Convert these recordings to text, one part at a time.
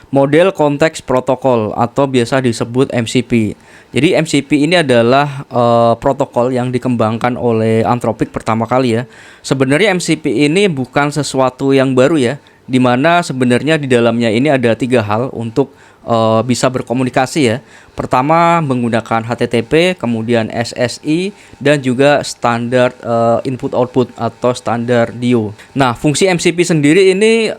Model Context Protocol atau biasa disebut MCP. Jadi MCP ini adalah protokol yang dikembangkan oleh Anthropic pertama kali ya. Sebenarnya MCP ini bukan sesuatu yang baru ya, di mana sebenarnya di dalamnya ini ada 3 hal untuk bisa berkomunikasi ya. Pertama menggunakan HTTP, kemudian SSI, dan juga standar input output atau standar DIO. Nah, fungsi MCP sendiri ini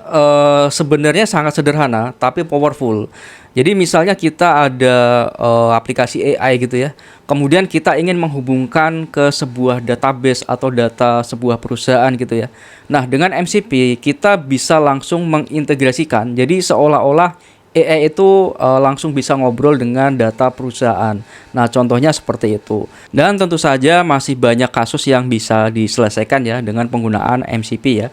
sebenarnya sangat sederhana tapi powerful. Jadi misalnya kita ada aplikasi AI gitu ya. Kemudian kita ingin menghubungkan ke sebuah database atau data sebuah perusahaan gitu ya. Nah, dengan MCP kita bisa langsung mengintegrasikan. Jadi seolah-olah AI itu langsung bisa ngobrol dengan data perusahaan. Nah, contohnya seperti itu. Dan tentu saja masih banyak kasus yang bisa diselesaikan ya dengan penggunaan MCP ya.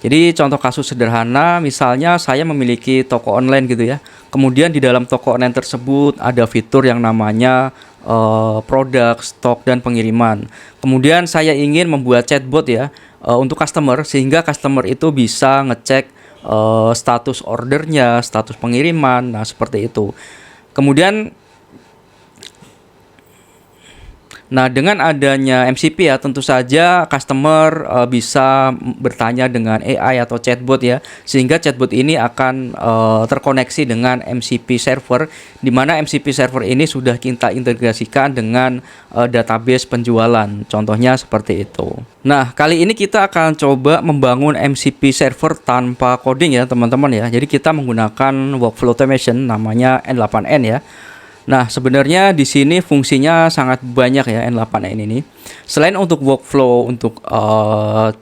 Jadi contoh kasus sederhana, misalnya saya memiliki toko online gitu ya. Kemudian di dalam toko online tersebut ada fitur yang namanya produk, stok, dan pengiriman. Kemudian saya ingin membuat chatbot ya untuk customer, sehingga customer itu bisa ngecek status ordernya, status pengiriman, nah seperti itu. Kemudian, nah dengan adanya MCP ya, tentu saja customer bisa bertanya dengan AI atau chatbot ya, sehingga chatbot ini akan terkoneksi dengan MCP server, di mana MCP server ini sudah kita integrasikan dengan database penjualan. Contohnya seperti itu. Nah, kali ini kita akan coba membangun MCP server tanpa coding ya, teman-teman ya. Jadi kita menggunakan workflow automation namanya N8N ya. Nah, sebenarnya di sini fungsinya sangat banyak ya N8N ini. Selain untuk workflow, untuk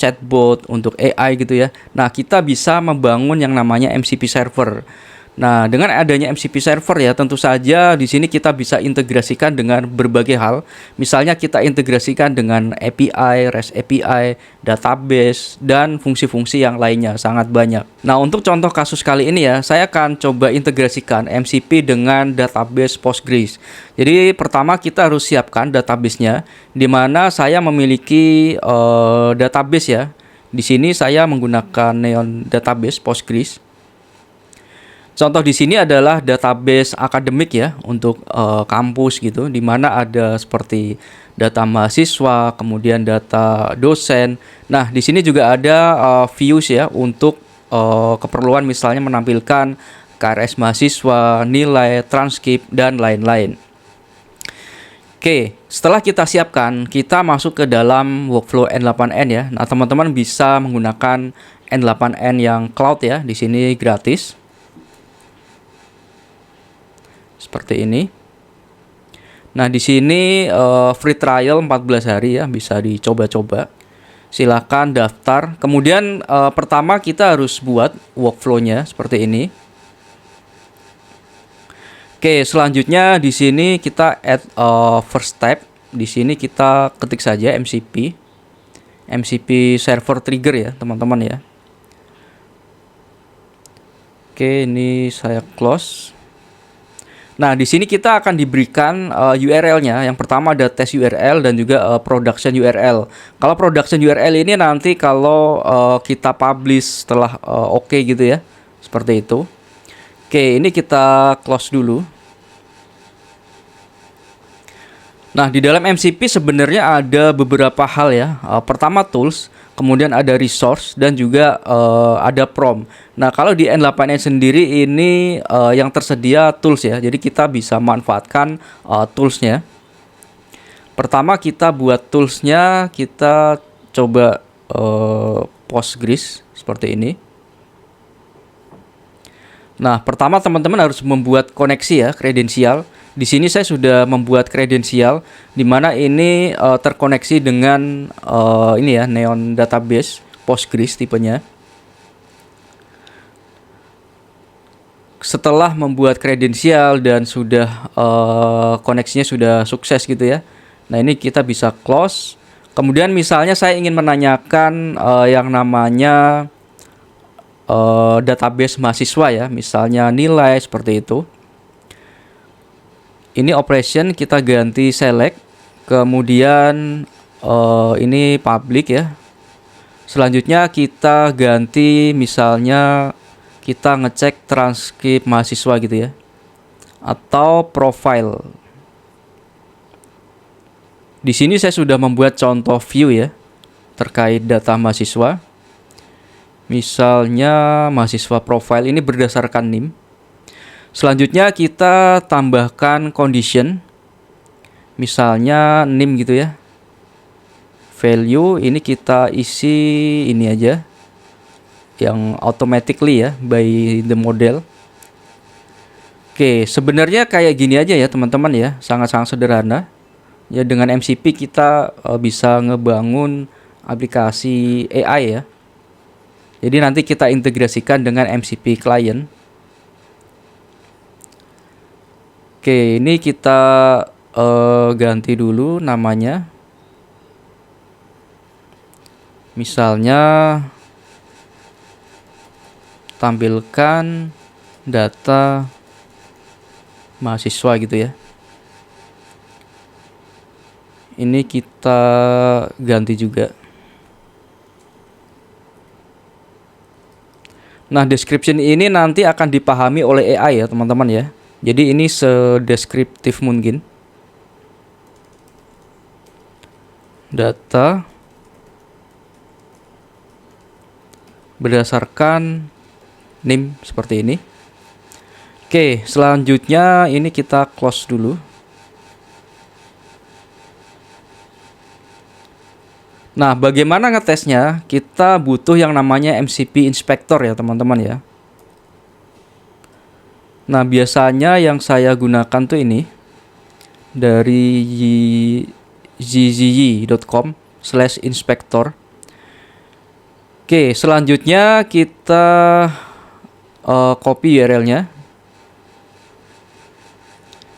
chatbot, untuk AI gitu ya. Nah, kita bisa membangun yang namanya MCP server. Nah, dengan adanya MCP server ya, tentu saja di sini kita bisa integrasikan dengan berbagai hal. Misalnya kita integrasikan dengan API, REST API, database, dan fungsi-fungsi yang lainnya, sangat banyak. Nah, untuk contoh kasus kali ini ya, saya akan coba integrasikan MCP dengan database Postgres. Jadi, pertama kita harus siapkan database-nya, di mana saya memiliki database ya. Di sini saya menggunakan Neon Database Postgres. Contoh di sini adalah database akademik ya untuk kampus gitu, di mana ada seperti data mahasiswa, kemudian data dosen. Nah, di sini juga ada views ya untuk keperluan misalnya menampilkan KRS mahasiswa, nilai, transkrip, dan lain-lain. Oke, setelah kita siapkan, kita masuk ke dalam workflow N8N ya. Nah, teman-teman bisa menggunakan N8N yang cloud ya, di sini gratis. Seperti ini. Nah, di sini free trial 14 hari ya, bisa dicoba-coba. Silakan daftar. Kemudian pertama kita harus buat workflow-nya seperti ini. Oke, selanjutnya di sini kita add first step. Di sini kita ketik saja MCP server trigger ya, teman-teman ya. Oke, ini saya close. Nah, di sini kita akan diberikan URL-nya. Yang pertama ada test URL dan juga production URL. Kalau production URL ini nanti kalau kita publish setelah oke gitu ya. Seperti itu. Oke, ini kita close dulu. Nah, di dalam MCP sebenarnya ada beberapa hal ya. Pertama tools, kemudian ada resource, dan juga ada prompt. Nah, kalau di N8N sendiri ini yang tersedia tools ya. Jadi kita bisa manfaatkan toolsnya. Pertama kita buat toolsnya, kita coba Postgres seperti ini. Nah, pertama teman-teman harus membuat koneksi ya, kredensial. Di sini saya sudah membuat kredensial, di mana ini terkoneksi dengan ini ya, Neon Database Postgres tipenya. Setelah membuat kredensial dan sudah koneksinya sudah sukses gitu ya. Nah, ini kita bisa close. Kemudian misalnya saya ingin menanyakan yang namanya database mahasiswa ya, misalnya nilai seperti itu. Ini operation kita ganti select, kemudian ini public ya. Selanjutnya kita ganti misalnya kita ngecek transkrip mahasiswa gitu ya, atau profile. Di sini saya sudah membuat contoh view ya terkait data mahasiswa. Misalnya mahasiswa profile ini berdasarkan NIM. Selanjutnya kita tambahkan condition. Misalnya NIM gitu ya. Value ini kita isi ini aja, yang automatically ya by the model. Oke, sebenarnya kayak gini aja ya teman-teman ya, sangat-sangat sederhana. Ya dengan MCP kita bisa ngebangun aplikasi AI ya. Jadi nanti kita integrasikan dengan MCP client. Oke, ini kita ganti dulu namanya. Misalnya tampilkan data mahasiswa gitu ya. Ini kita ganti juga. Nah, description ini nanti akan dipahami oleh AI ya teman-teman ya. Jadi ini sedeskriptif mungkin. Data berdasarkan NIM seperti ini. Oke, selanjutnya ini kita close dulu. Nah, bagaimana ngetesnya? Kita butuh yang namanya MCP Inspector ya teman-teman ya. Nah, biasanya yang saya gunakan tuh ini dari zzyi.com/inspector. Oke, selanjutnya kita copy URL-nya.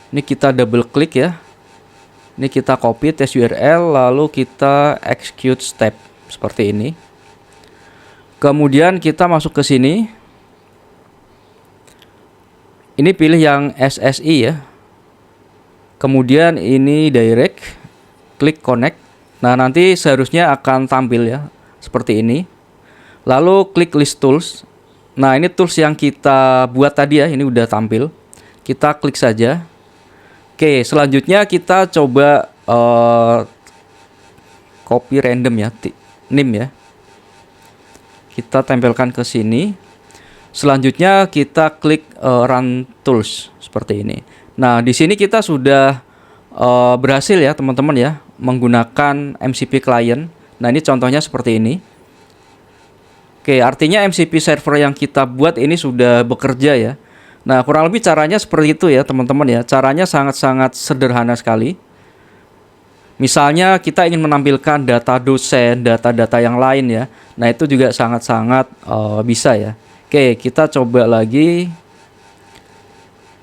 Ini kita double klik ya. Ini kita copy test URL, lalu kita execute step seperti ini. Kemudian kita masuk ke sini. Ini pilih yang SSI ya. Kemudian ini direct, klik connect. Nah, nanti seharusnya akan tampil ya seperti ini. Lalu klik list tools. Nah, ini tools yang kita buat tadi ya, ini udah tampil. Kita klik saja. Oke, selanjutnya kita coba copy random ya, NIM ya. Kita tempelkan ke sini. Selanjutnya kita klik run tools seperti ini. Nah, di sini kita sudah berhasil ya teman-teman ya menggunakan MCP client. Nah, ini contohnya seperti ini. Oke, artinya MCP server yang kita buat ini sudah bekerja ya. Nah, kurang lebih caranya seperti itu ya teman-teman ya. Caranya sangat-sangat sederhana sekali. Misalnya kita ingin menampilkan data dosen, data-data yang lain ya. Nah, itu juga sangat-sangat bisa ya. Oke, kita coba lagi.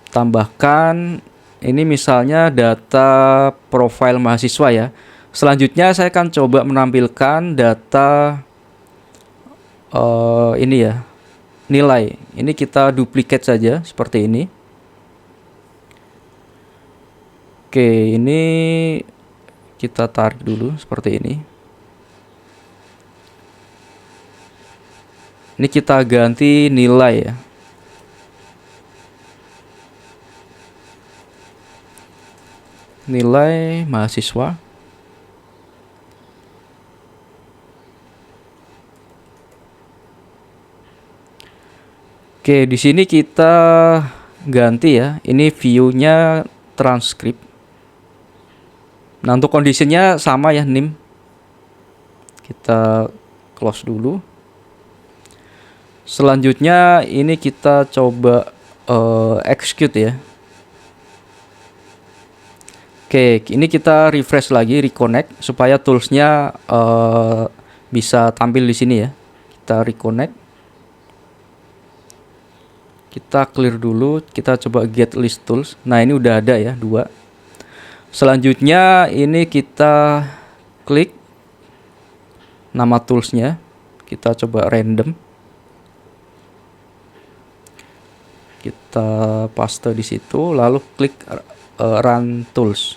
Tambahkan ini misalnya data profil mahasiswa ya. Selanjutnya saya akan coba menampilkan data ini ya, nilai. Ini kita duplicate saja seperti ini. Oke, ini kita tarik dulu seperti ini. Ini kita ganti nilai ya. Nilai mahasiswa. Oke, di sini kita ganti ya. Ini view-nya transkrip. Nah, untuk kondisinya sama ya, NIM. Kita close dulu. Selanjutnya ini kita coba execute ya. Oke, ini kita refresh lagi, reconnect supaya toolsnya bisa tampil di sini ya. Kita reconnect. Kita clear dulu, kita coba get list tools. Nah, ini udah ada ya, 2. Selanjutnya ini kita klik nama toolsnya. Kita coba random. Kita paste di situ, lalu klik run tools.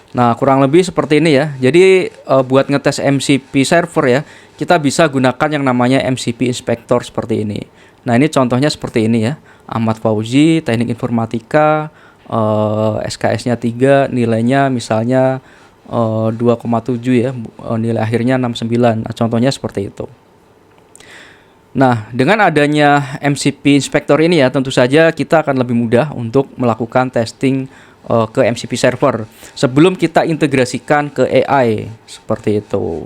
Nah, kurang lebih seperti ini ya. Jadi buat ngetes MCP server ya, kita bisa gunakan yang namanya MCP Inspector seperti ini. Nah, ini contohnya seperti ini ya. Ahmad Fauzi, Teknik Informatika, SKS-nya 3, nilainya misalnya 2,7 ya, nilai akhirnya 69. Nah, contohnya seperti itu. Nah, dengan adanya MCP Inspector ini ya, tentu saja kita akan lebih mudah untuk melakukan testing ke MCP server sebelum kita integrasikan ke AI seperti itu.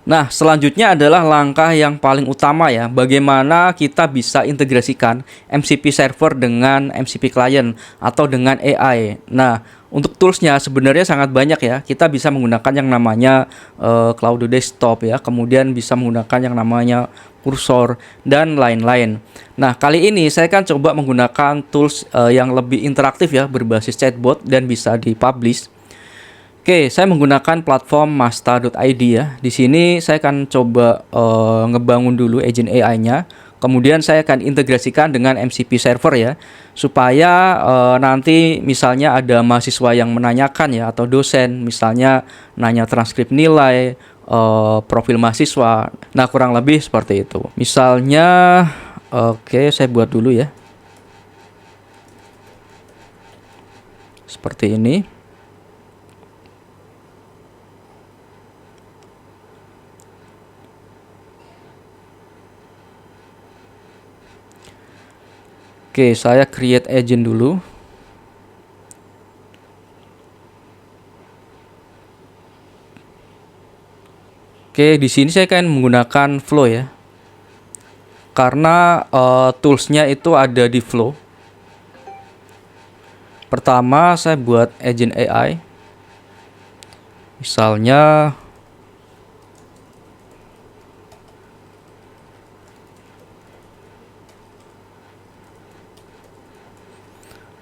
Nah, selanjutnya adalah langkah yang paling utama ya, bagaimana kita bisa integrasikan MCP server dengan MCP client atau dengan AI. Nah, untuk toolsnya sebenarnya sangat banyak ya. Kita bisa menggunakan yang namanya Cloud Desktop ya, kemudian bisa menggunakan yang namanya Cursor dan lain-lain. Nah, kali ini saya akan coba menggunakan tools yang lebih interaktif ya, berbasis chatbot dan bisa dipublish. Oke, saya menggunakan platform Masta.id ya. Di sini saya akan coba ngebangun dulu agent AI-nya. Kemudian saya akan integrasikan dengan MCP server ya, supaya nanti misalnya ada mahasiswa yang menanyakan ya, atau dosen misalnya nanya transkrip nilai, profil mahasiswa. Nah, kurang lebih seperti itu. Misalnya, oke, saya buat dulu ya. Seperti ini. Oke, saya create agent dulu. Oke, di sini saya akan menggunakan Flow ya. Karena toolsnya itu ada di Flow. Pertama, saya buat agent AI. Misalnya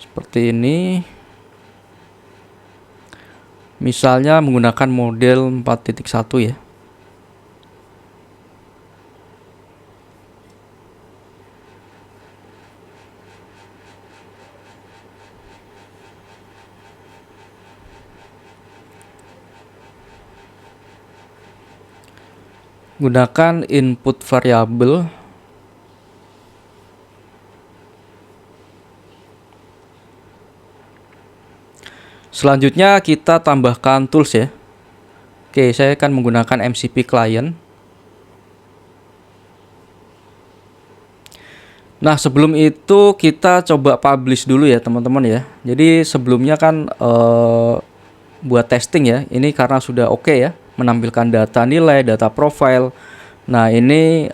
seperti ini. Misalnya menggunakan model 4.1 ya. Gunakan input variabel. Selanjutnya kita tambahkan tools ya. Oke, saya akan menggunakan MCP client. Nah, sebelum itu kita coba publish dulu ya teman-teman ya. Jadi sebelumnya kan buat testing ya. Ini karena sudah oke ya, menampilkan data nilai, data profile. Nah, ini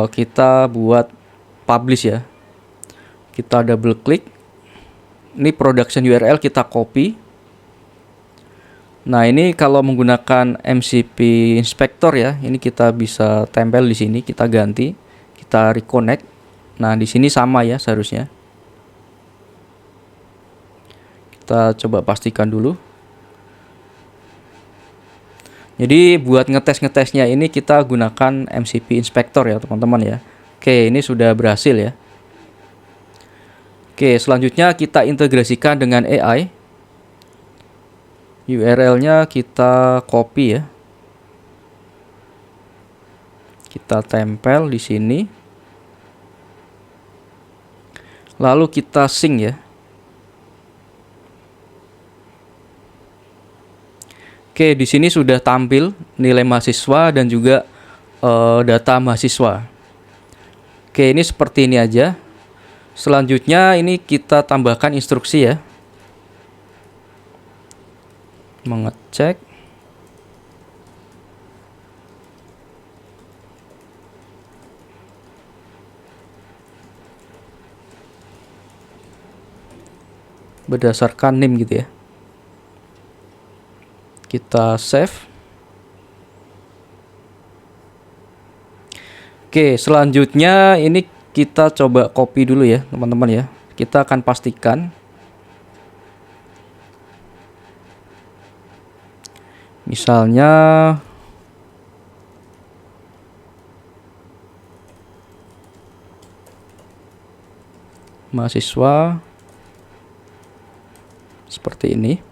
kita buat publish ya. Kita double klik. Ini production URL kita copy. Nah, ini kalau menggunakan MCP Inspector ya, ini kita bisa tempel di sini, kita ganti, kita reconnect. Nah, di sini sama ya seharusnya. Kita coba pastikan dulu. Jadi buat ngetesnya ini kita gunakan MCP Inspector ya teman-teman ya. Oke, ini sudah berhasil ya. Oke, selanjutnya kita integrasikan dengan AI. URL-nya kita copy ya. Kita tempel di sini. Lalu kita sync ya. Oke, di sini sudah tampil nilai mahasiswa dan juga data mahasiswa. Oke, ini seperti ini aja. Selanjutnya ini kita tambahkan instruksi ya. Mengecek. Berdasarkan name gitu ya. Kita save. Oke, selanjutnya ini kita coba copy dulu ya teman-teman ya. Kita akan pastikan misalnya mahasiswa seperti ini.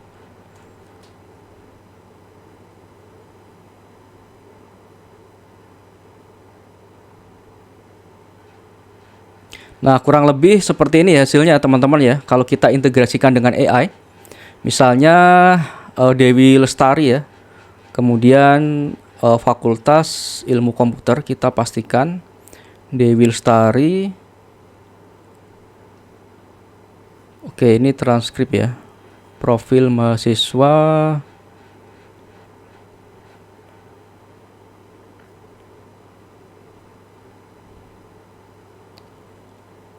Nah, kurang lebih seperti ini hasilnya teman-teman ya. Kalau kita integrasikan dengan AI, misalnya Dewi Lestari ya, kemudian Fakultas Ilmu Komputer, kita pastikan Dewi Lestari. Oke, ini transkrip ya. Profil mahasiswa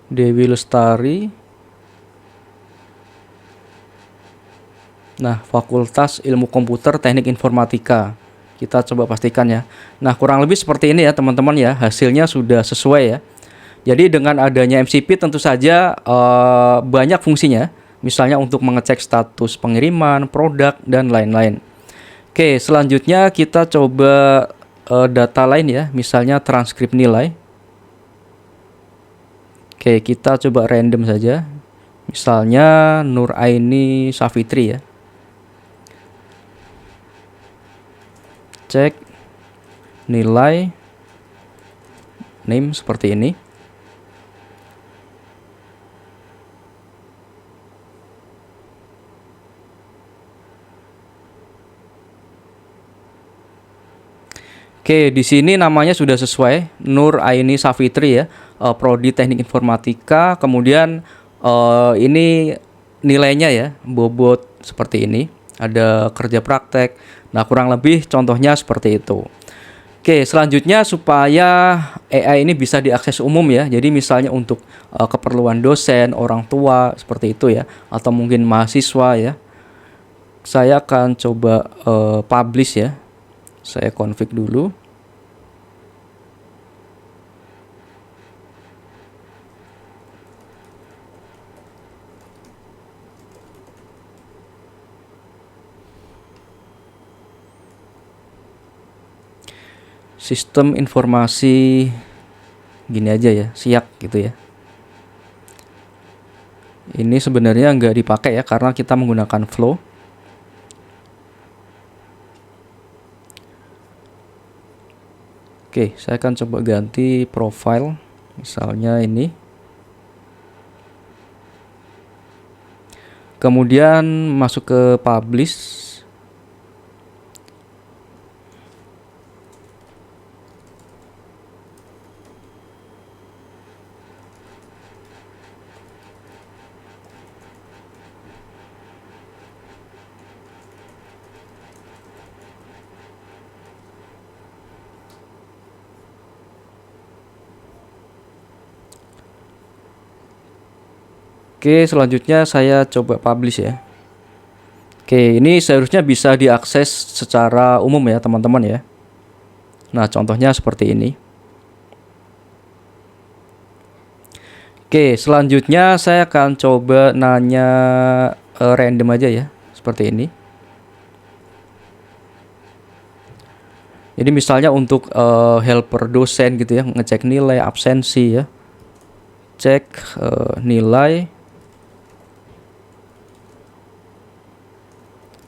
Dewi Lestari. Nah, Fakultas Ilmu Komputer Teknik Informatika. Kita coba pastikan ya. Nah, kurang lebih seperti ini ya teman-teman ya. Hasilnya sudah sesuai ya. Jadi dengan adanya MCP tentu saja banyak fungsinya. Misalnya untuk mengecek status pengiriman, produk, dan lain-lain. Oke, selanjutnya kita coba data lain ya. Misalnya transkrip nilai. Oke, kita coba random saja. Misalnya Nur Aini Safitri ya. Cek nilai name seperti ini. Oke, di sini namanya sudah sesuai, Nur Aini Safitri ya, Prodi Teknik Informatika. Kemudian ini nilainya ya, bobot seperti ini. Ada kerja praktek. Nah, kurang lebih contohnya seperti itu. Oke, selanjutnya supaya AI ini bisa diakses umum ya. Jadi misalnya untuk keperluan dosen, orang tua seperti itu ya, atau mungkin mahasiswa ya. Saya akan coba publish ya. Saya config dulu. Sistem informasi gini aja ya, siap gitu ya. Ini sebenarnya nggak dipakai ya karena kita menggunakan flow. Oke, saya akan coba ganti profile, misalnya ini. Kemudian masuk ke publish. Oke, selanjutnya saya coba publish ya. Oke, ini seharusnya bisa diakses secara umum ya teman-teman ya. Nah, contohnya seperti ini. Oke, selanjutnya saya akan coba nanya random aja ya, seperti ini. Jadi misalnya untuk helper dosen gitu ya, ngecek nilai absensi ya. Cek nilai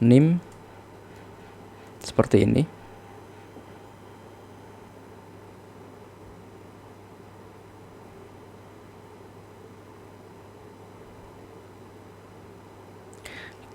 NIM seperti ini.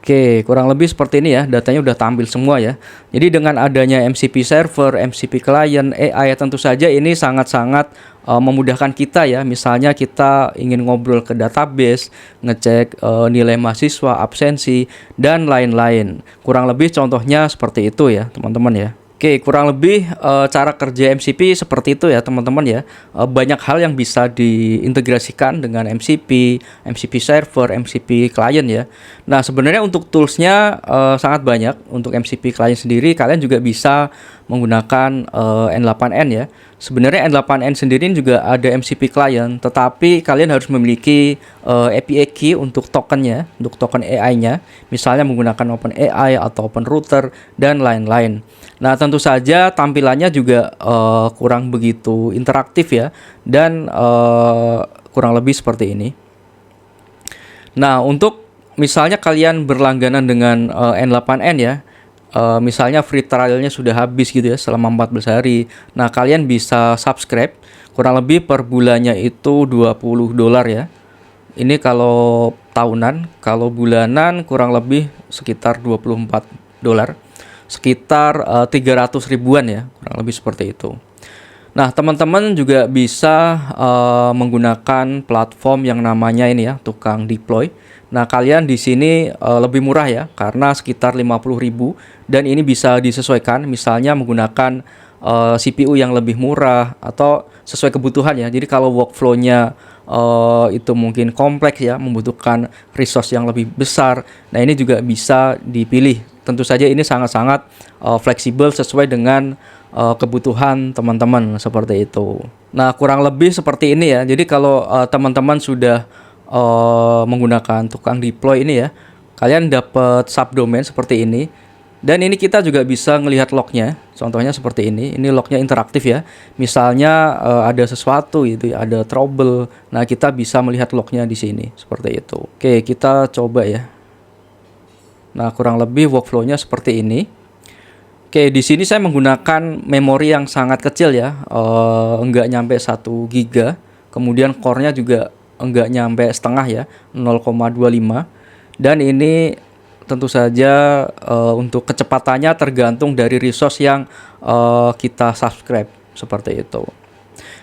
Oke, kurang lebih seperti ini ya, datanya udah tampil semua ya. Jadi dengan adanya MCP server, MCP client, AI tentu saja ini sangat-sangat memudahkan kita ya. Misalnya kita ingin ngobrol ke database, ngecek nilai mahasiswa, absensi, dan lain-lain. Kurang lebih contohnya seperti itu ya, teman-teman ya. Oke, kurang lebih cara kerja MCP seperti itu ya teman-teman ya. Banyak hal yang bisa diintegrasikan dengan MCP, MCP server, MCP client ya. Nah, sebenarnya untuk toolsnya sangat banyak. Untuk MCP client sendiri kalian juga bisa menggunakan N8N ya. Sebenarnya N8N sendiri juga ada MCP client, tetapi kalian harus memiliki API key untuk tokennya, untuk token AI-nya, misalnya menggunakan OpenAI atau OpenRouter dan lain-lain. Nah, tentu saja tampilannya juga kurang begitu interaktif ya, dan kurang lebih seperti ini. Nah, untuk misalnya kalian berlangganan dengan N8N ya, misalnya free trialnya sudah habis gitu ya selama 14 hari. Nah, kalian bisa subscribe. Kurang lebih per bulannya itu $20 ya. Ini kalau tahunan, kalau bulanan kurang lebih sekitar $24. Sekitar 300 ribuan ya, kurang lebih seperti itu. Nah, teman-teman juga bisa menggunakan platform yang namanya ini ya, Tukang Deploy. Nah, kalian di sini lebih murah ya, karena sekitar 50.000 dan ini bisa disesuaikan, misalnya menggunakan CPU yang lebih murah atau sesuai kebutuhan ya. Jadi kalau workflow-nya itu mungkin kompleks ya, membutuhkan resource yang lebih besar. Nah, ini juga bisa dipilih. Tentu saja ini sangat-sangat fleksibel sesuai dengan kebutuhan teman-teman seperti itu. Nah, kurang lebih seperti ini ya. Jadi kalau teman-teman sudah menggunakan Tukang Deploy ini ya, kalian dapat subdomain seperti ini. Dan ini kita juga bisa melihat lognya. Contohnya seperti ini. Ini lognya interaktif ya. Misalnya ada sesuatu gitu ya, ada trouble. Nah, kita bisa melihat lognya di sini seperti itu. Oke, kita coba ya. Nah, kurang lebih workflow-nya seperti ini. Oke, di sini saya menggunakan memori yang sangat kecil ya, enggak nyampe 1 giga. Kemudian core-nya juga enggak nyampe setengah ya, 0,25. Dan ini tentu saja untuk kecepatannya tergantung dari resource yang kita subscribe seperti itu.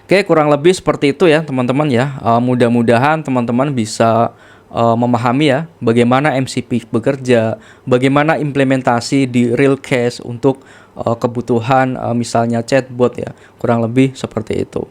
Oke, kurang lebih seperti itu ya teman-teman ya. Mudah-mudahan teman-teman bisa memahami ya bagaimana MCP bekerja, bagaimana implementasi di real case untuk kebutuhan misalnya chatbot ya. Kurang lebih seperti itu.